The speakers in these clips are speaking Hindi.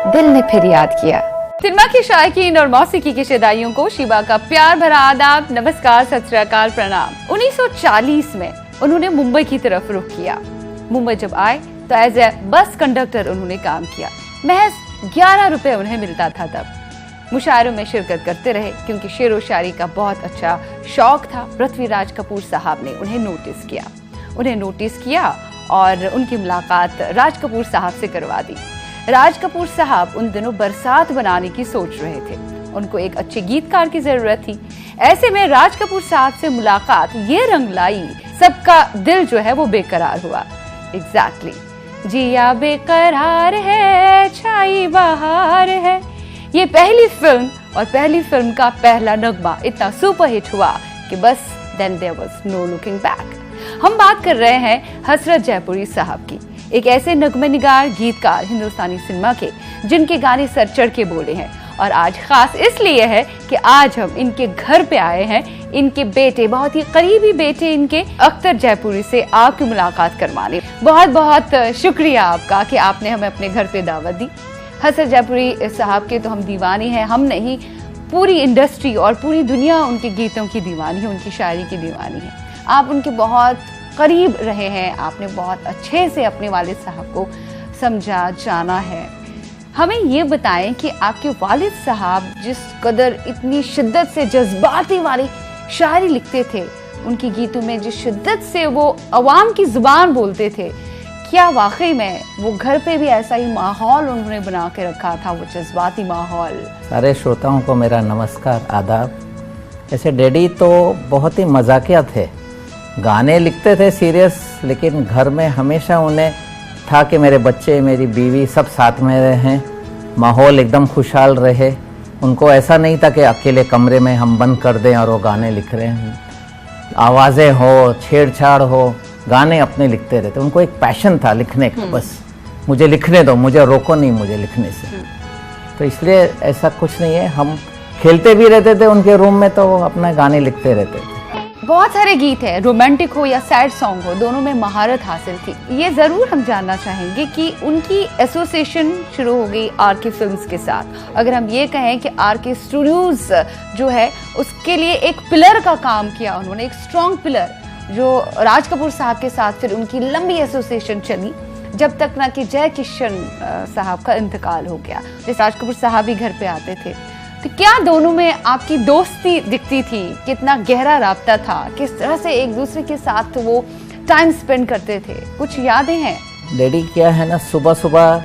दिल ने फिर याद किया। सिनेमा के शायकीन और मौसीकी के शदाइयों को शिवा का प्यार भरा आदाब, नमस्कार, सत श्री अकाल, प्रणाम। 1940 में उन्होंने मुंबई की तरफ रुख किया। मुंबई जब आए तो एज ए बस कंडक्टर उन्होंने काम किया। महज 11 रुपए उन्हें मिलता था तब। मुशायरों में शिरकत करते रहे क्योंकि शेर व शायरी का बहुत अच्छा शौक था। पृथ्वीराज कपूर साहब ने उन्हें नोटिस किया और उनकी मुलाकात राज कपूर साहब से करवा दी। राज कपूर साहब उन दिनों बरसात बनाने की सोच रहे थे। उनको एक अच्छे गीतकार की जरूरत थी। ऐसे में राज कपूर साहब से मुलाकात ये रंग लाई, सबका दिल जो है वो बेकरार हुआ। एग्जैक्टली जिया बेकरार है, छाई बहार है। ये पहली फिल्म का पहला नगमा इतना सुपरहिट हुआ कि बस then there was no looking back. हम बात कर रहे हैं हसरत जयपुरी साहब की, एक ऐसे नगमे निगार गीतकार हिंदुस्तानी सिनेमा के जिनके गाने सर चढ़ के बोले हैं। और आज खास इसलिए है कि आज हम इनके घर पे आए हैं। इनके बेटे, बहुत ही करीबी बेटे इनके, अख्तर जयपुरी से आपकी मुलाकात करवाने। बहुत बहुत शुक्रिया आपका कि आपने हमें अपने घर पे दावत दी। हसरत जयपुरी साहब के तो हम दीवाने हैं, हम नहीं, पूरी इंडस्ट्री और पूरी दुनिया उनके गीतों की दीवानी है, उनकी शायरी की दीवानी है। आप उनके बहुत करीब रहे हैं, आपने बहुत अच्छे से अपने वालिद साहब को समझा, जाना है। हमें ये बताएं कि आपके वालिद साहब जिस कदर इतनी शिद्दत से जज्बाती वाली शायरी लिखते थे, उनकी गीतों में जिस शिद्दत से वो अवाम की जुबान बोलते थे, क्या वाकई में वो घर पे भी ऐसा ही माहौल उन्होंने बना के रखा था, वो जज्बाती माहौल? सारे श्रोताओं को मेरा नमस्कार, आदाब। ऐसे डैडी तो बहुत ही मजाकिया थे, गाने लिखते थे सीरियस, लेकिन घर में हमेशा उन्हें था कि मेरे बच्चे, मेरी बीवी सब साथ में रहें, माहौल एकदम खुशहाल रहे। उनको ऐसा नहीं था कि अकेले कमरे में हम बंद कर दें और वो गाने लिख रहे हैं। आवाज़ें हो, छेड़छाड़ हो, गाने अपने लिखते रहते। उनको एक पैशन था लिखने का, बस मुझे लिखने दो, मुझे रोको नहीं मुझे लिखने से। तो इसलिए ऐसा कुछ नहीं है, हम खेलते भी रहते थे उनके रूम में तो वो अपना गाने लिखते रहते थे। बहुत सारे गीत हैं, रोमांटिक हो या सैड सॉन्ग हो, दोनों में महारत हासिल थी। ये जरूर हम जानना चाहेंगे कि उनकी एसोसिएशन शुरू हो गई आर.के. फिल्म्स के साथ। अगर हम ये कहें कि आर.के. स्टूडियोज जो है उसके लिए एक पिलर का काम किया उन्होंने, एक स्ट्रॉन्ग पिलर, जो राज कपूर साहब के साथ फिर उनकी लंबी एसोसिएशन चली जब तक ना कि जय किशन साहब का इंतकाल हो गया। जैसे राज कपूर साहब भी घर पे आते थे, तो क्या दोनों में आपकी दोस्ती दिखती थी? कितना गहरा राब्ता था? किस तरह से एक दूसरे के साथ वो टाइम स्पेंड करते थे? कुछ यादें हैं? डैडी क्या है ना, सुबह सुबह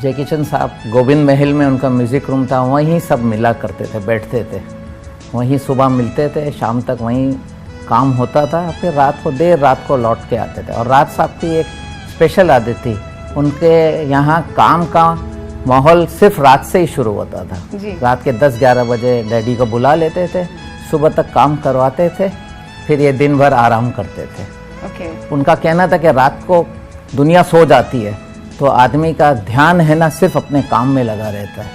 जय किशन साहब गोविंद महल में उनका म्यूजिक रूम था, वहीं सब मिला करते थे, बैठते थे वहीं, सुबह मिलते थे, शाम तक वहीं काम होता था, फिर रात को देर रात को लौट के आते थे। और राज साहब की एक स्पेशल आदत थी, उनके यहाँ काम का माहौल सिर्फ रात से ही शुरू होता था। रात के 10-11 बजे डैडी को बुला लेते थे, सुबह तक काम करवाते थे, फिर ये दिन भर आराम करते थे। उनका कहना था कि रात को दुनिया सो जाती है तो आदमी का ध्यान है ना सिर्फ अपने काम में लगा रहता है,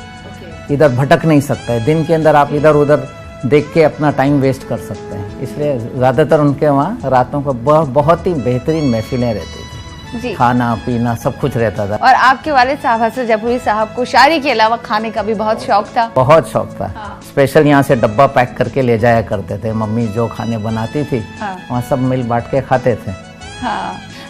इधर भटक नहीं सकता है। दिन के अंदर आप इधर उधर देख के अपना टाइम वेस्ट कर सकते हैं, इसलिए ज़्यादातर उनके वहाँ रातों को बहुत ही बेहतरीन महफिलें रहती थी, खाना पीना सब कुछ रहता था। और आपके वालिद साहब हसरत जयपुरी साहब को शायरी के अलावा खाने का भी बहुत शौक था? बहुत शौक था। स्पेशल यहाँ से डब्बा पैक करके ले जाया करते थे, मम्मी जो खाने बनाती थी वहाँ सब मिल बांट के खाते थे।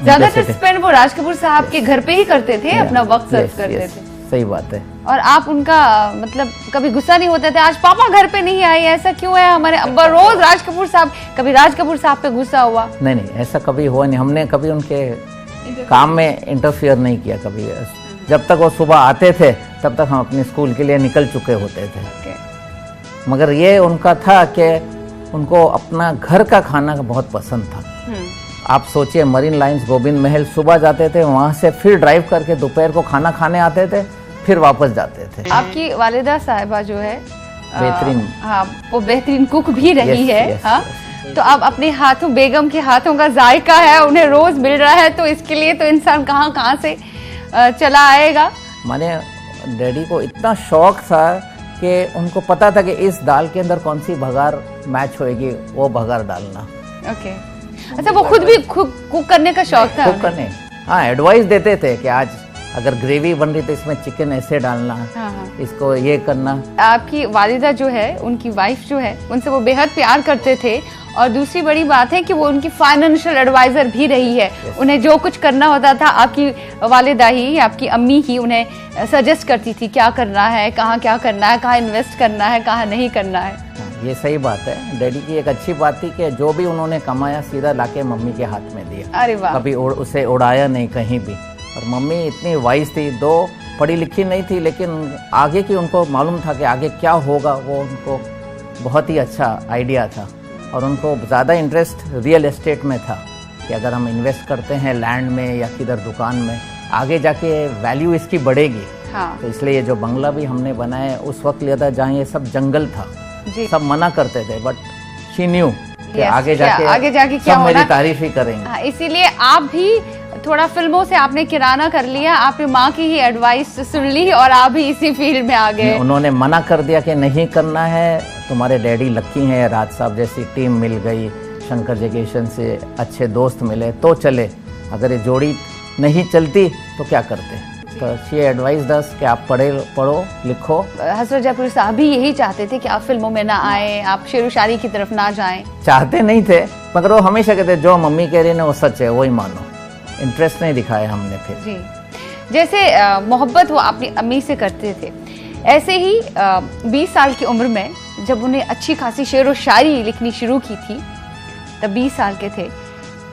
ज्यादातर स्पेंड वो राज कपूर साहब के घर पे ही करते थे, अपना वक्त सर्व करते थे। सही बात है। और आप उनका मतलब कभी गुस्सा नहीं होते थे, आज पापा घर पे नहीं आए, ऐसा क्यों है? हमारे अब्बा रोज राज कपूर साहब, कभी राज कपूर साहब पे गुस्सा हुआ? नहीं, ऐसा कभी हुआ नहीं। हमने कभी उनके काम में इंटरफियर नहीं किया कभी। जब तक वो सुबह आते थे तब तक हम अपने स्कूल के लिए निकल चुके होते थे। मगर ये उनका था कि उनको अपना घर का खाना बहुत पसंद था। आप सोचिए, मरीन लाइंस गोविंद महल सुबह जाते थे, वहाँ से फिर ड्राइव करके दोपहर को खाना खाने आते थे, फिर वापस जाते थे। आपकी वालिदा साहिबा जो है बेहतरीन, हाँ, वो बेहतरीन कुक भी रही है। हाँ, तो अब अपने हाथों, बेगम के हाथों का जायका है, उन्हें रोज मिल रहा है, तो इसके लिए तो इंसान कहाँ से चला आएगा। माने डैडी को इतना शौक था कि उनको पता था कि इस दाल के अंदर कौन सी भगार मैच होएगी, वो भगार डालना। अच्छा, वो खुद भी कुक करने का शौक था? कुक करने, हाँ, एडवाइस देते थे कि आज अगर ग्रेवी बन रही तो इसमें चिकन ऐसे डालना, हाँ। इसको ये करना। आपकी वालिदा जो है, उनकी वाइफ जो है, उनसे वो बेहद प्यार करते थे और दूसरी बड़ी बात है कि वो उनकी फाइनेंशियल एडवाइजर भी रही है। उन्हें जो कुछ करना होता था आपकी वालिदा ही, आपकी अम्मी ही उन्हें सजेस्ट करती थी क्या करना है, कहाँ क्या करना है, कहाँ इन्वेस्ट करना है, कहाँ नहीं करना है। ये सही बात है। डैडी की एक अच्छी बात थी कि जो भी उन्होंने कमाया सीधा लाके मम्मी के हाथ में दिया। अरे वाह। कभी उसे उड़ाया नहीं कहीं भी। और मम्मी इतनी वाइज थी, दो पढ़ी लिखी नहीं थी लेकिन आगे की उनको मालूम था कि आगे क्या होगा, वो उनको बहुत ही अच्छा आइडिया था। और उनको ज़्यादा इंटरेस्ट रियल एस्टेट में था कि अगर हम इन्वेस्ट करते हैं लैंड में या किधर दुकान में, आगे जाके वैल्यू इसकी बढ़ेगी। हाँ। तो इसलिए ये जो बंगला भी हमने बनाया उस वक्त लिया था जहाँ ये सब जंगल था। जी। सब मना करते थे बट शी न्यू कि आगे जाके क्या सब मेरी होना। तारीफ ही करेंगे। हाँ, इसीलिए आप भी थोड़ा फिल्मों से आपने किराना कर लिया, आपने माँ की ही एडवाइस सुन ली और आप भी इसी फील्ड में आ गए। उन्होंने मना कर दिया कि नहीं करना है, तुम्हारे डैडी लकी हैं, राज साहब जैसी टीम मिल गई, शंकर जयकिशन से अच्छे दोस्त मिले तो चले, अगर ये जोड़ी नहीं चलती तो क्या करते। तो शी एडवाइस दस कि आप पढ़ो लिखो। हसरत जयपुरी साहब भी यही चाहते थे कि आप फिल्मों में ना आए, आप शेर व शायरी की तरफ ना जाएं। चाहते नहीं थे मगर वो हमेशा कहते जो मम्मी कह रही है वो सच है, वही मानो। इंटरेस्ट नहीं दिखाया हमने फिर। जी, जैसे मोहब्बत वो अपनी अम्मी से करते थे, ऐसे ही 20 साल की उम्र में जब उन्हें अच्छी खासी शेर व शायरी लिखनी शुरू की थी, तब 20 साल के थे,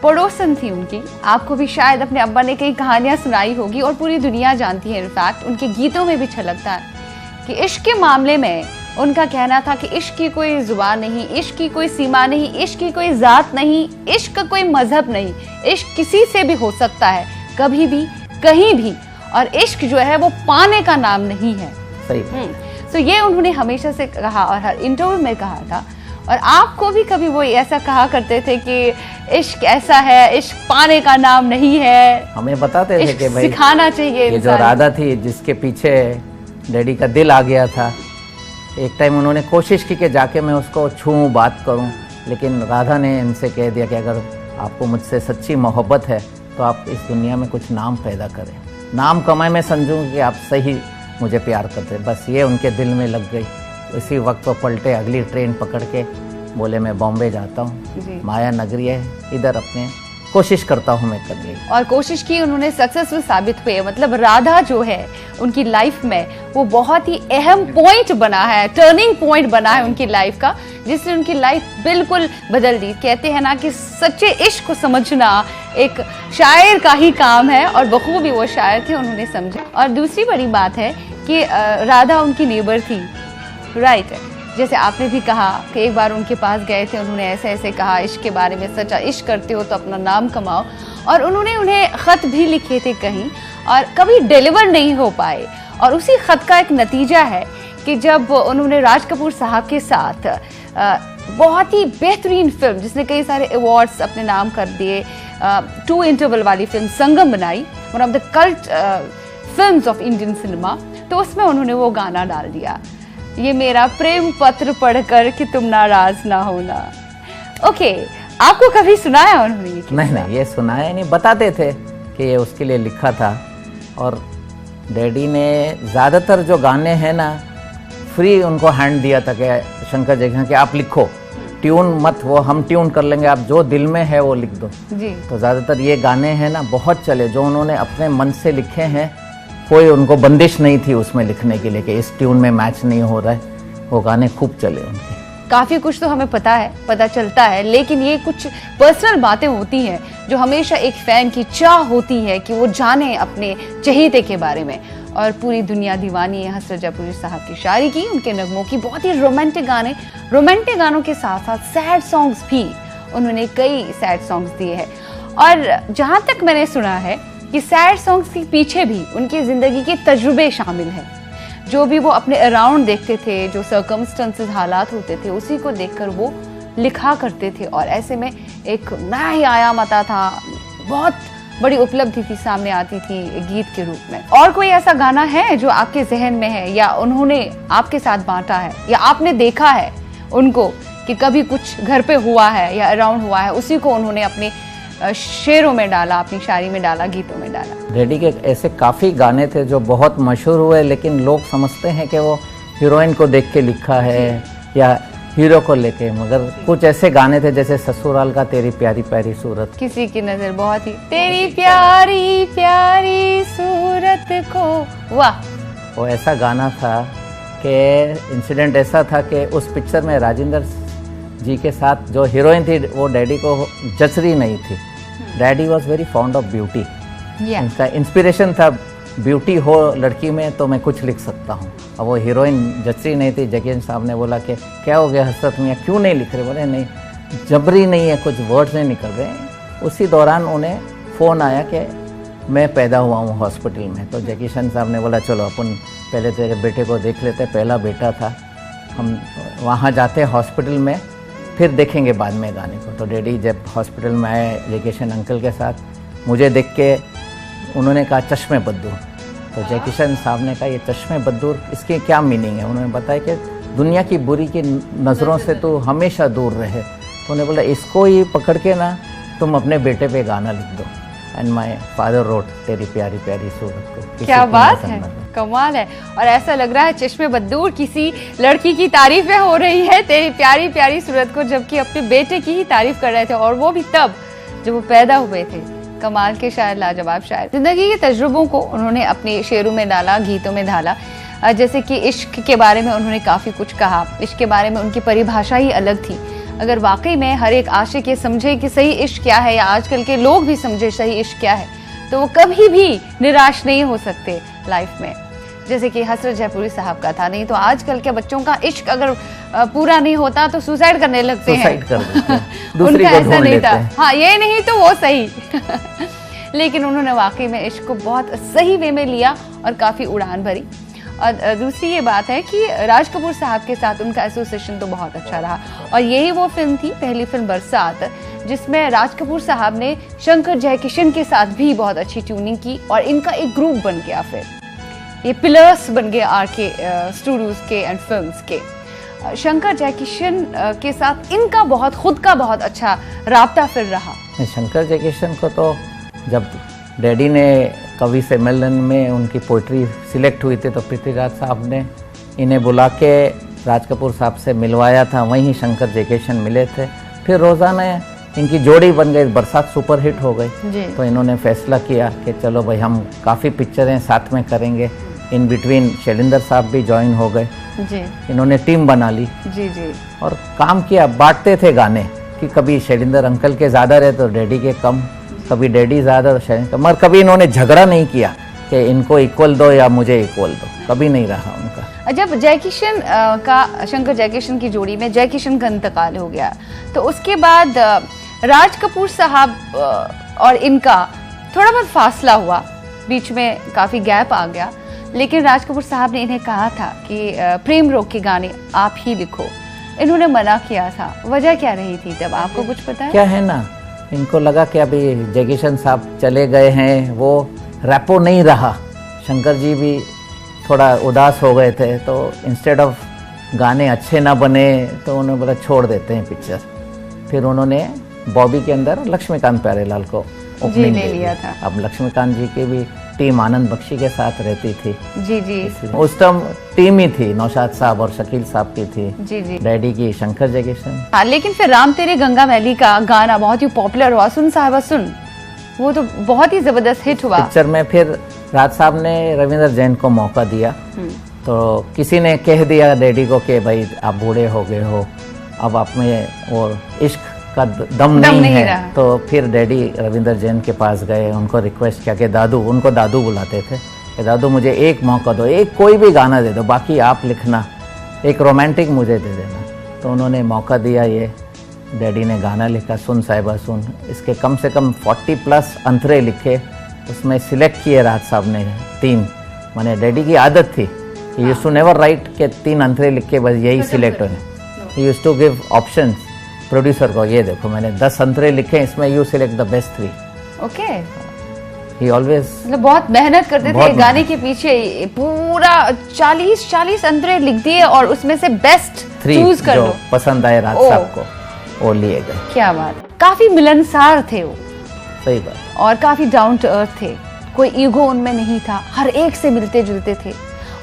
पड़ोसन थी उनकी, आपको भी शायद अपने अब्बा ने कई कहानियां सुनाई होगी और पूरी दुनिया जानती है, इनफैक्ट उनके गीतों में भी छलकता है कि इश्क के मामले में उनका कहना था कि इश्क की कोई जुबान नहीं, इश्क की कोई सीमा नहीं, इश्क की कोई जात नहीं, इश्क का कोई मजहब नहीं, इश्क किसी से भी हो सकता है, कभी भी कहीं भी, और इश्क जो है वो पाने का नाम नहीं है। सही। तो ये उन्होंने हमेशा से कहा और हर इंटरव्यू में कहा था। और आपको भी कभी वो ऐसा कहा करते थे कि इश्क ऐसा है, इश्क पाने का नाम नहीं है, हमें बताते थे कि भाई सिखाना चाहिए। ये जो राधा थी जिसके पीछे डैडी का दिल आ गया था, एक टाइम उन्होंने कोशिश की कि जाके मैं उसको छूऊं, बात करूं, लेकिन राधा ने इनसे कह दिया कि अगर आपको मुझसे सच्ची मोहब्बत है तो आप इस दुनिया में कुछ नाम पैदा करें, नाम कमाए। मैं समझूं कि आप सही मुझे प्यार करते। बस ये उनके दिल में लग गई। इसी वक्त वो पलटे, अगली ट्रेन पकड़ के बोले मैं बॉम्बे जाता हूँ, माया नगरी है, इधर अपने कोशिश करता हूँ मैं करने की। और कोशिश की, उन्होंने सक्सेसफुल साबित हुए। मतलब राधा जो है उनकी लाइफ में वो बहुत ही अहम पॉइंट बना है, टर्निंग पॉइंट बना है उनकी लाइफ का, जिसने उनकी लाइफ बिल्कुल बदल दी। कहते हैं ना कि सच्चे इश्क को समझना एक शायर का ही काम है और बखूबी वो शायर थे, उन्होंने समझा। और दूसरी बड़ी बात है कि राधा उनकी नेबर थी, राइट। जैसे आपने भी कहा कि एक बार उनके पास गए थे, उन्होंने ऐसे ऐसे कहा इश्क के बारे में, सच्चा इश्क करते हो तो अपना नाम कमाओ। और उन्होंने उन्हें ख़त भी लिखे थे कहीं और कभी डिलीवर नहीं हो पाए। और उसी ख़त का एक नतीजा है कि जब उन्होंने राज कपूर साहब के साथ बहुत ही बेहतरीन फिल्म जिसने कई सारे अवार्ड्स अपने नाम कर दिए, 2 इंटरवल वाली फिल्म संगम बनाई, one of the cult films of Indian cinema, तो उसमें उन्होंने वो गाना डाल दिया, ये मेरा प्रेम पत्र पढ़कर कि तुम नाराज ना होना। ओके, आपको कभी सुनाया उन्होंने ये? नहीं, ये सुनाया नहीं, बताते थे कि ये उसके लिए लिखा था। और डैडी ने ज़्यादातर जो गाने हैं ना फ्री उनको हैंड दिया था कि शंकर जयकिशन कि आप लिखो, ट्यून मत, वो हम ट्यून कर लेंगे, आप जो दिल में है वो लिख दो जी। तो ज़्यादातर ये गाने हैं ना बहुत चले, जो उन्होंने अपने मन से लिखे हैं, कोई उनको बंदिश नहीं थी उसमें लिखने के लिए कि इस ट्यून में मैच नहीं हो रहा है, वो गाने खूब चले उनके। काफ़ी कुछ तो हमें पता चलता है, लेकिन ये कुछ पर्सनल बातें होती हैं जो हमेशा एक फ़ैन की चाह होती है कि वो जाने अपने चहेते के बारे में। और पूरी दुनिया दीवानी है हसरत जयपुरी साहब की शायरी की, उनके नगमों की, बहुत ही रोमांटिक गानों के साथ साथ सैड सॉन्ग्स भी, उन्होंने कई सैड सॉन्ग्स दिए हैं। और जहाँ तक मैंने सुना है कि सैड सॉन्ग्स के पीछे भी उनकी ज़िंदगी के तजुर्बे शामिल हैं, जो भी वो अपने अराउंड देखते थे, जो सर्कमस्टेंसेस हालात होते थे, उसी को देखकर वो लिखा करते थे। और ऐसे में एक नया ही आयाम आता था, बहुत बड़ी उपलब्धि थी, सामने आती थी एक गीत के रूप में। और कोई ऐसा गाना है जो आपके जहन में है या उन्होंने आपके साथ बांटा है या आपने देखा है उनको कि कभी कुछ घर पे हुआ है या अराउंड हुआ है, उसी को उन्होंने अपने शेरों में डाला, अपनी शायरी में डाला, गीतों में डाला? डैडी के ऐसे काफ़ी गाने थे जो बहुत मशहूर हुए, लेकिन लोग समझते हैं कि वो हीरोइन को देख के लिखा है या हीरो को लेके, मगर कुछ ऐसे गाने थे जैसे ससुराल का तेरी प्यारी प्यारी सूरत, किसी की नजर बहुत ही तेरी प्यारी प्यारी सूरत को, वाह। वो ऐसा गाना था कि इंसिडेंट ऐसा था कि उस पिक्चर में राजेंद्र जी के साथ जो हीरोइन थी वो डैडी को जच रही नहीं थी। Daddy was very fond of beauty, उनका इंस्पिरेशन था ब्यूटी हो लड़की में तो मैं कुछ लिख सकता हूँ। अब वो हीरोइन जच रही नहीं थी। जगीन साहब ने बोला कि क्या हो गया हसरत मियाँ, क्यों नहीं लिख रहे? बोले नहीं, जबरी नहीं है, कुछ वर्ड्स नहीं निकल रहे। उसी दौरान उन्हें फ़ोन आया कि मैं पैदा हुआ हूँ हॉस्पिटल में। तो जगीशन साहब ने बोला चलो अपन पहले तेरे बेटे को देख लेते, पहला बेटा था, हम वहाँ जाते हॉस्पिटल में, फिर देखेंगे बाद में गाने को। तो डैडी जब हॉस्पिटल में आए जयकिशन अंकल के साथ, मुझे देख के उन्होंने कहा चश्मे बद्दूर। तो जयकिशन साहब ने कहा ये चश्मे बद्दूर, इसके क्या मीनिंग है? उन्होंने बताया कि दुनिया की बुरी की नज़रों से तो हमेशा दूर रहे। तो उन्होंने बोला इसको ही पकड़ के ना तुम अपने बेटे पे गाना लिख दो। एंड माई फादर रोट तेरी प्यारी प्यारी सूरत को। क्या बात है, कमाल है। और ऐसा लग रहा है चश्मे बद्दूर किसी लड़की की तारीफें हो रही है तेरी प्यारी प्यारी सूरत को, जबकि अपने बेटे की ही तारीफ कर रहे थे, और वो भी तब जब वो पैदा हुए थे। कमाल के शायर, लाजवाब शायर। जिंदगी के तजुर्बों को उन्होंने अपने शेरों में डाला, गीतों में ढाला। जैसे कि इश्क के बारे में उन्होंने काफ़ी कुछ कहा। इश्क के बारे में उनकी परिभाषा ही अलग थी। अगर वाकई में हर एक आशिक ये समझे कि सही इश्क क्या है, या आजकल के लोग भी समझे सही इश्क क्या है, तो वो कभी भी निराश नहीं हो सकते लाइफ में। जैसे कि हसरत जयपुरी साहब का था। नहीं तो आजकल के बच्चों का इश्क अगर पूरा नहीं होता तो सुसाइड करने लगते हैं। उनका ऐसा नहीं था, हाँ ये नहीं तो वो सही। लेकिन उन्होंने वाकई में इश्क को बहुत सही वे में लिया और काफ़ी उड़ान भरी। और दूसरी ये बात है कि राज कपूर साहब के साथ उनका एसोसिएशन तो बहुत अच्छा रहा, और यही वो फिल्म थी, पहली फिल्म बरसात, जिसमें राज कपूर साहब ने शंकर जयकिशन के साथ भी बहुत अच्छी ट्यूनिंग की, और इनका एक ग्रुप बन गया। फिर ये पिलर्स बन गए आरके स्टूडियोज के एंड फिल्म्स के। शंकर जयकिशन के साथ इनका बहुत खुद का बहुत अच्छा राब्ता फिर रहा। शंकर जयकिशन को तो जब डैडी ने कवि सम्मेलन में उनकी पोइट्री सिलेक्ट हुई थी तो पृथ्वीराज साहब ने इन्हें बुला के राज कपूर साहब से मिलवाया था, वहीं शंकर जयकिशन मिले थे। फिर रोज़ाना इनकी जोड़ी बन गई, बरसात सुपर हिट हो गई। तो इन्होंने फैसला किया कि चलो भाई हम काफ़ी पिक्चरें साथ में करेंगे। इन बिटवीन शैलेंद्र साहब भी ज्वाइन हो गए जी। इन्होंने टीम बना ली जी जी और काम किया। बांटते थे गाने कि कभी शैलेंद्र अंकल के ज़्यादा रहे तो डैडी के कम, कभी डैडी ज़्यादा तो शैलेंद्र कम। मगर कभी इन्होंने झगड़ा नहीं किया कि इनको इक्वल दो या मुझे इक्वल दो, कभी नहीं रहा उनका। जब जयकिशन का शंकर जयकिशन की जोड़ी में जयकिशन का इंतकाल हो गया तो उसके बाद राज कपूर साहब और इनका थोड़ा बहुत फासला हुआ, बीच में काफ़ी गैप आ गया। लेकिन राज कपूर साहब ने इन्हें कहा था कि प्रेम रोग के गाने आप ही लिखो, इन्होंने मना किया था। वजह क्या रही थी तब, आपको कुछ पता है? क्या है ना, इनको लगा कि अभी जयकिशन साहब चले गए हैं, वो रैपो नहीं रहा, शंकर जी भी थोड़ा उदास हो गए थे, तो इंस्टेड ऑफ गाने अच्छे ना बने तो उन्होंने बोला छोड़ देते हैं पिक्चर। फिर उन्होंने बॉबी के अंदर लक्ष्मीकांत प्यारेलाल को ओपनिंग ले लिया था। अब लक्ष्मीकांत जी की भी टीम आनंद बख्शी के साथ रहती थी। जी जी। उस टाइम टीम ही थी, नौशाद साहब और शकील साहब की थी। जी जी। डैडी की शंकर जयकिशन। हाँ, लेकिन फिर राम तेरे गंगा मैली का गाना बहुत ही पॉपुलर हुआ, सुन साहिबा सुन, वो तो बहुत ही जबरदस्त हिट हुआ पिक्चर में। फिर राज साहब ने रविंद्र जैन को मौका दिया, तो किसी ने कह दिया डैडी को कि भाई आप बूढ़े हो गए हो, अब आप में वो इश्क का दम नहीं है। तो फिर डैडी रविंद्र जैन के पास गए, उनको रिक्वेस्ट किया कि दादू, उनको दादू बुलाते थे, कि दादू मुझे एक मौका दो, एक कोई भी गाना दे दो, बाकी आप लिखना, एक रोमांटिक मुझे दे देना। तो उन्होंने मौका दिया, ये डैडी ने गाना लिखा सुन साहिबा सुन। इसके कम से कम 40+ अंतरे लिखे, उसमें सिलेक्ट किए राज साहब ने 3। मैंने डैडी की आदत थी, he used to never write के 3 अंतरे लिख के बस यही सिलेक्ट होने, he used to give options producer को, ये देखो मैंने 10 अंतरे लिखे, इसमें you select the best 3। Okay. He always, मतलब बहुत मेहनत करते थे गाने के पीछे, पूरा 40 अंतरे लिख दिए और उसमें से बेस्ट 3 चूज कर जो लो। पसंद आए राज साहब को, वो लिए गए। क्या बात, काफी मिलनसार थे वो, सही बात। और काफ़ी डाउन टू अर्थ थे, कोई ईगो उनमें नहीं था, हर एक से मिलते जुलते थे।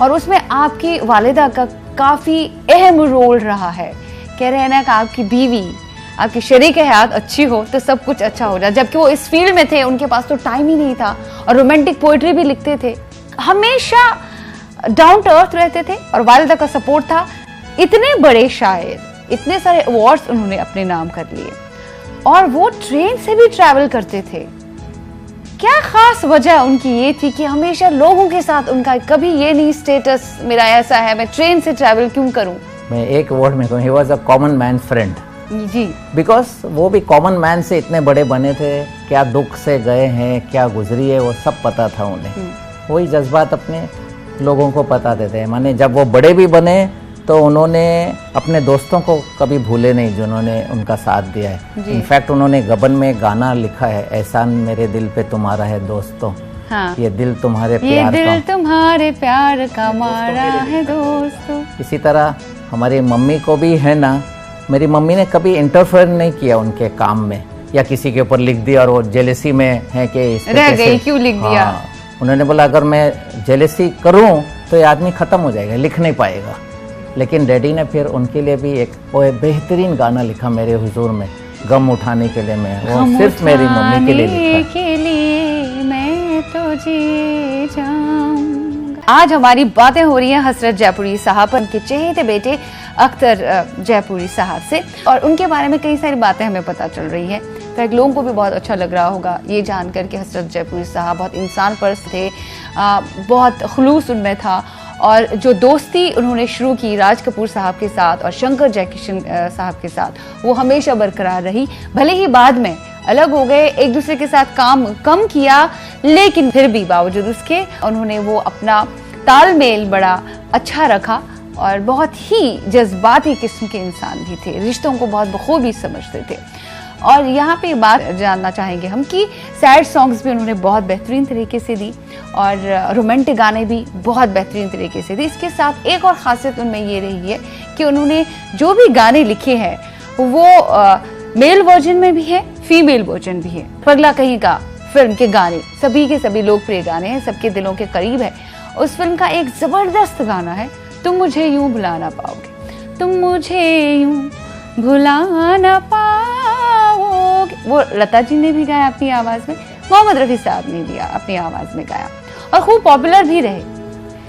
और उसमें आपकी वालिदा का काफ़ी अहम रोल रहा है। कह रहे हैं ना कि आपकी बीवी, आपकी शरीक हयात अच्छी हो तो सब कुछ अच्छा हो जाए। जबकि वो इस फील्ड में थे, उनके पास तो टाइम ही नहीं था, और रोमांटिक पोइट्री भी लिखते थे, हमेशा डाउन टू अर्थ रहते थे, और वालिदा का सपोर्ट था। इतने बड़े शायर, इतने सारे अवार्ड्स उन्होंने अपने नाम कर लिए, और वो ट्रेन से भी ट्रैवल करते थे। क्या खास वजह उनकी ये थी कि हमेशा लोगों के साथ उनका कभी ये नहीं स्टेटस मेरा ऐसा है, मैं ट्रेन से ट्रैवल क्यों करूं? मैं एक वर्ड में कहूँ, he was a common man friend. जी, बिकॉज वो भी कॉमन मैन से इतने बड़े बने थे, क्या दुख से गए हैं, क्या गुजरी है, वो सब पता था उन्हें। वही जज्बात अपने लोगों को बताते थे। माने जब वो बड़े भी बने तो उन्होंने अपने दोस्तों को कभी भूले नहीं, जिन्होंने उनका साथ दिया है। इनफैक्ट उन्होंने गबन में गाना लिखा है, एहसान मेरे दिल पे तुम्हारा है दोस्तों। हाँ। ये दिल तुम्हारे ये प्यार दिल का, तुम्हारे प्यार का मारा है दोस्तों। इसी तरह हमारी मम्मी को भी है ना, मेरी मम्मी ने कभी इंटरफेयर नहीं किया उनके काम में, या किसी के ऊपर लिख दिया और वो जेलेसी में है कि इस पे रह कैसे- गई, क्यों लिख दिया? हाँ, उन्होंने बोला अगर मैं जेलेसी करूं तो ये आदमी खत्म हो जाएगा, लिख नहीं पाएगा। लेकिन डैडी ने फिर उनके लिए भी एक वो बेहतरीन गाना लिखा मेरे हुजूर में, गम उठाने के लिए। मैं वो सिर्फ मेरी मम्मी के लिए लिखा। के लिए मैं तो जी जाऊंगा। आज हमारी बातें हो रही हैं हसरत जयपुरी साहब, उनके चहेते बेटे अख्तर जयपुरी साहब से, और उनके बारे में कई सारी बातें हमें पता चल रही हैं। तो लोगों को भी बहुत अच्छा लग रहा होगा ये जानकर कि हसरत जयपुरी साहब बहुत इंसान परस्त थे, बहुत खुलूस उनमें था, और जो दोस्ती उन्होंने शुरू की राज कपूर साहब के साथ और शंकर जयकिशन साहब के साथ, वो हमेशा बरकरार रही। भले ही बाद में अलग हो गए, एक दूसरे के साथ काम कम किया, लेकिन फिर भी बावजूद उसके उन्होंने वो अपना तालमेल बड़ा अच्छा रखा, और बहुत ही जज्बाती किस्म के इंसान भी थे, रिश्तों को बहुत बखूबी समझते थे। और यहाँ पे बात जानना चाहेंगे हम कि सैड सॉन्ग्स भी उन्होंने बहुत बेहतरीन तरीके से दी, और रोमांटिक गाने भी बहुत बेहतरीन तरीके से दी। इसके साथ एक और ख़ासियत उनमें ये रही है कि उन्होंने जो भी गाने लिखे हैं वो मेल वर्जन में भी है, फीमेल वर्जन भी है। पगला कहीं का फिल्म के गाने सभी के सभी लोकप्रिय गाने हैं, सबके दिलों के करीब है। उस फिल्म का एक ज़बरदस्त गाना है, तुम मुझे यूं भुला ना पाओगे, तुम मुझे यूं भुला ना पाओगे। वो लता जी ने भी गाया अपनी आवाज़ में, मोहम्मद रफ़ी साहब ने भी अपनी आवाज़ में गाया, और खूब पॉपुलर भी रहे,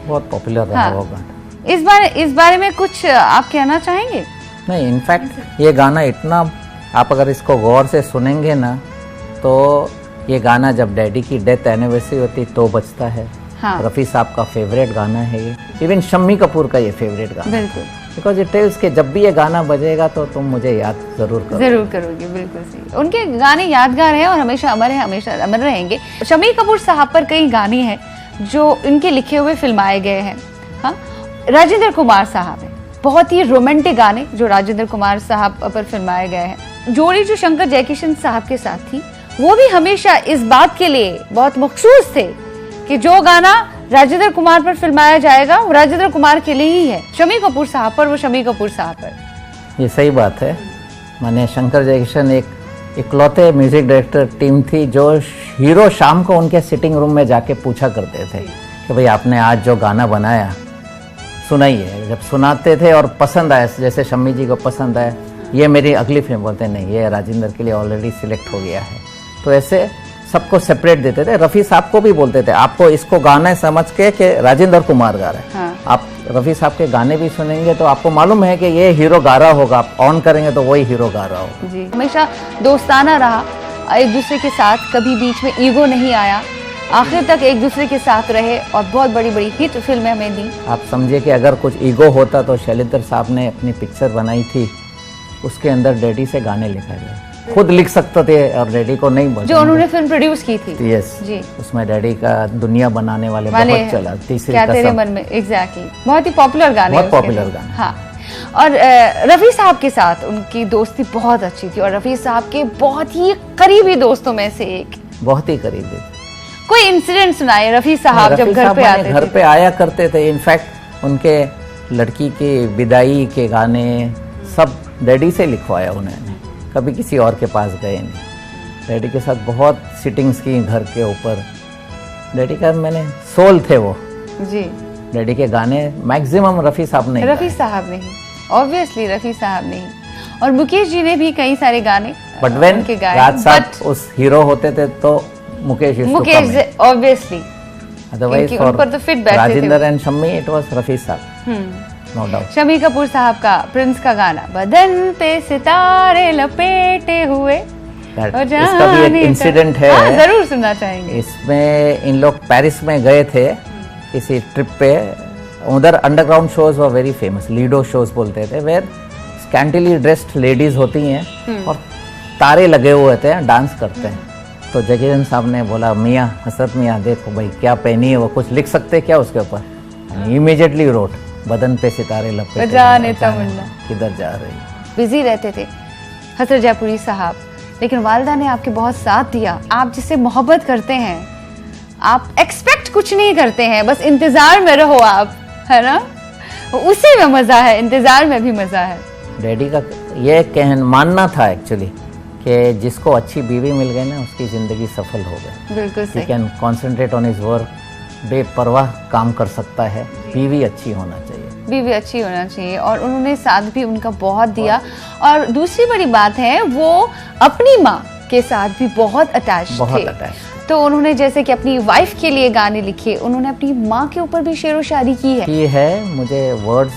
बहुत पॉपुलर रहा वो गाना। इस बारे में कुछ आप कहना चाहेंगे? नहीं, इनफैक्ट ये गाना इतना, आप अगर इसको गौर से सुनेंगे ना, तो ये गाना जब डैडी की डेथ एनिवर्सरी होती तो बजता है। हाँ। रफ़ी साहब का फेवरेट गाना है ये, इवन शम्मी कपूर का ये फेवरेट गाना। बिल्कुल, बिकॉज इट टेल्स कि जब भी ये गाना बजेगा तो तुम मुझे याद जरूर करोगे। बिल्कुल सही, उनके गाने यादगार हैं और हमेशा अमर हैं, हमेशा अमर रहेंगे। शम्मी कपूर साहब पर कई गाने हैं जो इनके लिखे हुए फिल्माए गए हैं। हाँ, राजेंद्र कुमार साहब हैं, बहुत ही रोमांटिक गाने जो राजेंद्र कुमार साहब पर फिल्माए गए हैं। जोड़ी जो शंकर जयकिशन साहब के साथ थी, वो भी हमेशा इस बात के लिए बहुत मखसूस थे कि जो गाना राजेंद्र कुमार पर फिल्माया जाएगा वो राजेंद्र कुमार के लिए ही है, शम्मी कपूर साहब पर, वो शम्मी कपूर साहब पर। ये सही बात है। माने शंकर जयकिशन एक इकलौते म्यूजिक डायरेक्टर टीम थी जो हीरो शाम को उनके सिटिंग रूम में जाके पूछा करते थे कि भाई आपने आज जो गाना बनाया सुनाइए। जब सुनाते थे और पसंद आया, जैसे शम्मी जी को पसंद आया, ये मेरी अगली फिल्म, बोलते नहीं ये राजेंद्र के लिए ऑलरेडी सिलेक्ट हो गया है। तो ऐसे सबको सेपरेट देते थे। रफ़ी साहब को भी बोलते थे आपको इसको गाना है समझ के कि राजेंद्र कुमार गा रहे हैं। हाँ। आप रफ़ी साहब के गाने भी सुनेंगे तो आपको मालूम है कि ये हीरो गा रहा होगा, आप ऑन करेंगे तो वही हीरो गा रहा होगा। जी, हमेशा दोस्ताना रहा एक दूसरे के साथ, कभी बीच में ईगो नहीं आया, आखिर तक एक दूसरे के साथ रहे, और बहुत बड़ी बड़ी हिट फिल्में हमें दी। आप समझिए कि अगर कुछ ईगो होता तो शैलेंद्र साहब ने अपनी पिक्चर बनाई थी, उसके अंदर डैडी से गाने लिखा गया, खुद लिख सकते थे और डैडी को नहीं बोलते। जो उन्होंने फिल्म प्रोड्यूस की थी। यस जी, उसमें डैडी का दुनिया बनाने वाले बहुत चला, तीसरी क्या तेरे कसम, मन में, एग्जैक्टली, बहुत ही पॉपुलर गाने, बहुत पॉपुलर गाने। हाँ, और रफ़ी साहब के साथ उनकी दोस्ती बहुत अच्छी थी, और रफ़ी साहब के बहुत ही करीबी दोस्तों में से एक, बहुत ही करीबी। कोई इंसिडेंट सुनाए रफ़ी साहब जब घर पे आते थे? घर पे आया करते थे। इनफैक्ट उनके लड़की की विदाई के गाने सब डैडी से लिखवाया उन्होंने, कभी किसी और के पास गए नहीं। डैडी के साथ बहुत सिटिंग्स की घर के ऊपर। डैडी का मैंने सोल थे वो। जी। डैडी के गाने मैक्सिमम रफ़ी साहब ने रफ़ी साहब नहीं, ऑब्वियसली रफ़ी साहब नहीं, और मुकेश जी ने भी कई सारे गाने उनके गाए। राज साहब उस हीरो होते थे तो मुकेश ऑब्वियसली, अदरवाइज ऊपर तो फिट बैठते थे। Rajendra and Shammi it was Rafi साहब, नो डाउट। शम्मी कपूर साहब का प्रिंस का गाना, बदन पे सितारे लपेटे हुए, इसका भी एक इंसिडेंट है। जरूर सुनना चाहेंगे। इसमें इन लोग पेरिस में गए थे किसी ट्रिप पे, उधर underground shows were very famous, ludo shows बोलते थे, वेयर स्कैंटिली ड्रेस्ड लेडीज होती हैं और तारे लगे हुए थे, डांस करते हैं। तो जगीरन साहब ने बोला, मियाँ हसरत मियाँ देखो भाई क्या पहनी है वो, कुछ लिख सकते क्या उसके ऊपर? इमीडिएटली रोट, बदन पे सितारे लपेटे जाने तमन्ना किधर जा रही। बिजी रहते थे हसरत जयपुरी साहब, लेकिन वालिदा ने आपके बहुत साथ दिया। आप जिससे मोहब्बत करते हैं, आप एक्सपेक्ट कुछ नहीं करते हैं, बस इंतजार में रहो आप, है ना? उसी में मजा है, इंतजार में भी मजा है। डैडी का ये मानना था एक्चुअली कि जिसको अच्छी बीवी मिल गई ना उसकी ज़िंदगी सफल हो गई। बिल्कुल सही। He can concentrate on his work, बेपरवाह काम कर सकता है। बीवी अच्छी होना चाहिए, बीवी अच्छी होना चाहिए, और उन्होंने साथ भी उनका बहुत दिया। और दूसरी बड़ी बात है, वो अपनी माँ के साथ भी बहुत अटैच थे। तो उन्होंने जैसे कि अपनी वाइफ के लिए गाने लिखे, उन्होंने अपनी माँ के ऊपर भी शेरो शायरी की है। मुझे वर्ड्स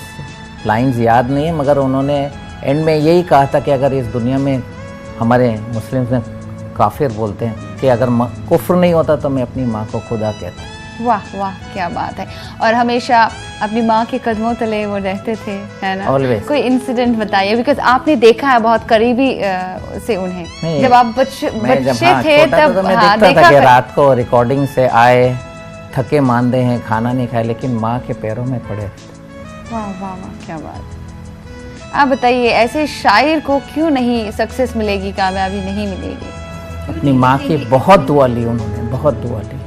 लाइंस याद नहीं है, मगर उन्होंने एंड में यही कहा था कि अगर इस दुनिया में हमारे मुस्लिम्स में काफिर बोलते हैं कि अगर कुफ्र नहीं होता तो मैं अपनी माँ को खुदा कहता। वाह वाह, क्या बात है। और हमेशा अपनी माँ के कदमों तले वो रहते थे, है ना? Always. कोई इंसिडेंट बताइए, बिकॉज आपने देखा है बहुत करीबी से उन्हें। जब आप बच्चे थे तब तो मैं देखता था कि रात को रिकॉर्डिंग से आए थके मांदे हैं, खाना नहीं खाए, लेकिन माँ के पैरों में पड़े। वाह वाह वाह, क्या बात। आप बताइए, ऐसे शायर को क्यों नहीं सक्सेस मिलेगी, कामयाबी नहीं मिलेगी? अपनी माँ की बहुत दुआ ली उन्होंने, बहुत दुआ ली।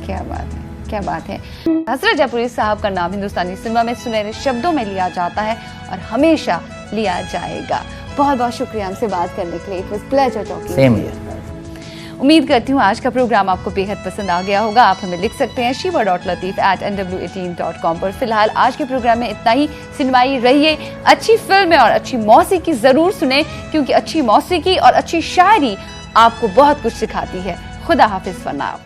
क्या बात है, क्या बात है। हसरत जयपुरी साहब का नाम हिंदुस्तानी सिनेमा में सुनहरे शब्दों में लिया जाता है और हमेशा लिया जाएगा। बहुत बहुत शुक्रिया हमसे बात करने के लिए। It was pleasure talking. Same here. उम्मीद करती हूँ आज का प्रोग्राम आपको बेहद पसंद आ गया होगा। आप हमें लिख सकते हैं shiva.lateef@nw18.com पर। फिलहाल आज के प्रोग्राम में इतना ही। सिनेमाई रहिए, अच्छी फिल्में और अच्छी मौसीकी जरूर सुने, क्योंकि अच्छी मौसीकी और अच्छी शायरी आपको बहुत कुछ सिखाती है। खुदा हाफिज फर नाउ।